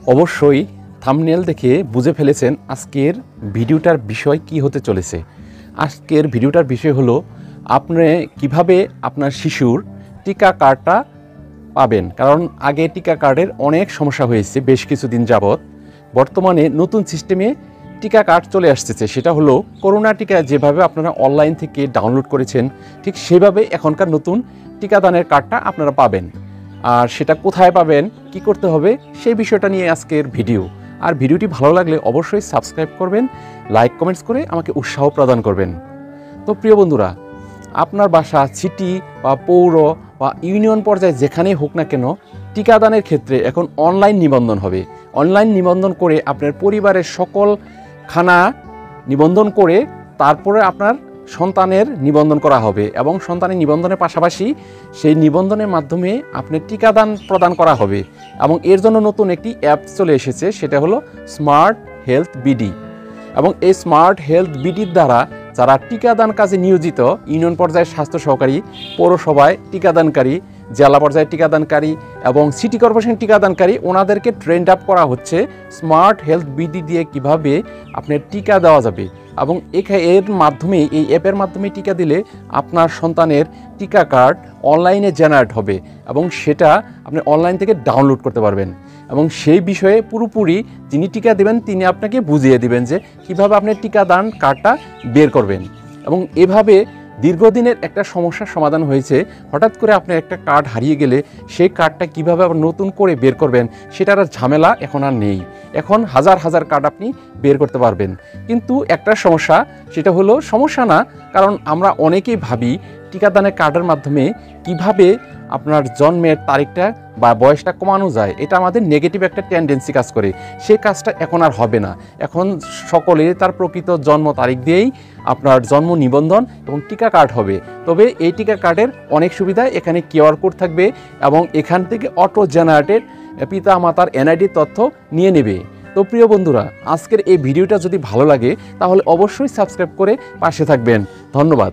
অবশ্যই থাম্বনেল দেখে বুঝে ফেলেছেন আজকের ভিডিওটার বিষয় কি হতে চলেছে। আজকের ভিডিওটার বিষয় হলো আপনি কিভাবে আপনার শিশুর টিকা কার্ডটা পাবেন। কারণ আগে টিকা কার্ডের অনেক সমস্যা হয়েছে বেশ কিছুদিন যাবৎ। বর্তমানে নতুন সিস্টেমে টিকা কার্ড চলে আসতেছে, সেটা হলো করোনা টিকা যেভাবে আপনারা অনলাইন থেকে ডাউনলোড করেছেন ঠিক সেভাবে এখনকার নতুন টিকাদানের কার্ডটা আপনারা পাবেন। আর সেটা কোথায় পাবেন, কি করতে হবে, সেই বিষয়টা নিয়ে আজকের ভিডিও। আর ভিডিওটি ভালো লাগলে অবশ্যই সাবস্ক্রাইব করবেন, লাইক কমেন্টস করে আমাকে উৎসাহ প্রদান করবেন। তো প্রিয় বন্ধুরা, আপনার বাসা সিটি বা পৌর বা ইউনিয়ন পর্যায়ে যেখানেই হোক না কেন, টিকাদানের ক্ষেত্রে এখন অনলাইন নিবন্ধন হবে। অনলাইন নিবন্ধন করে আপনার পরিবারের সকল খানা নিবন্ধন করে তারপরে আপনার সন্তানের নিবন্ধন করা হবে এবং সন্তানের নিবন্ধনের পাশাপাশি সেই নিবন্ধনের মাধ্যমে আপনার টিকাদান প্রদান করা হবে। এবং এর জন্য নতুন একটি অ্যাপ চলে এসেছে, সেটা হলো স্মার্ট হেলথ বিডি। এবং এই স্মার্ট হেলথ বিডির দ্বারা যারা টিকাদান কাজে নিয়োজিত, ইউনিয়ন পর্যায়ের স্বাস্থ্য সহকারী, পৌরসভায় টিকাদানকারী, জেলা পর্যায়ে টিকাদানকারী এবং সিটি কর্পোরেশন টিকাদানকারী, ওনাদেরকে ট্রেন্ড আপ করা হচ্ছে স্মার্ট হেলথ বিডি দিয়ে কিভাবে আপনার টিকা দেওয়া যাবে। এবং এর মাধ্যমে, এই অ্যাপের মাধ্যমে টিকা দিলে আপনার সন্তানের টিকা কার্ড অনলাইনে জেনারেট হবে এবং সেটা আপনি অনলাইন থেকে ডাউনলোড করতে পারবেন। এবং সেই বিষয়ে পুরোপুরি যিনি টিকা দেবেন তিনি আপনাকে বুঝিয়ে দিবেন যে কীভাবে আপনি টিকাদান কার্ডটা বের করবেন। এবং এভাবে দীর্ঘদিনের একটা সমস্যার সমাধান হয়েছে। হঠাৎ করে আপনার একটা কার্ড হারিয়ে গেলে সেই কার্ডটা কীভাবে আবার নতুন করে বের করবেন সেটার আর ঝামেলা এখন আর নেই। এখন হাজার হাজার কার্ড আপনি বের করতে পারবেন। কিন্তু একটা সমস্যা, সেটা হলো সমস্যা না, কারণ আমরা অনেকেই ভাবি টিকাদানের কার্ডের মাধ্যমে কিভাবে আপনার জন্মের তারিখটা বা বয়সটা কমানো যায়। এটা আমাদের নেগেটিভ একটা টেন্ডেন্সি কাজ করে। সেই কাজটা এখন আর হবে না। এখন সকলে তার প্রকৃত জন্ম তারিখ দিয়েই আপনার জন্ম নিবন্ধন এবং টিকা কার্ড হবে। তবে এই টিকা কার্ডের অনেক সুবিধা, এখানে কিউআর কোড থাকবে এবং এখান থেকে অটো জেনারেটেড পিতা মাতার এনআইডি তথ্য নিয়ে নেবে। তো প্রিয় বন্ধুরা, আজকের এই ভিডিওটা যদি ভালো লাগে তাহলে অবশ্যই সাবস্ক্রাইব করে পাশে থাকবেন। ধন্যবাদ।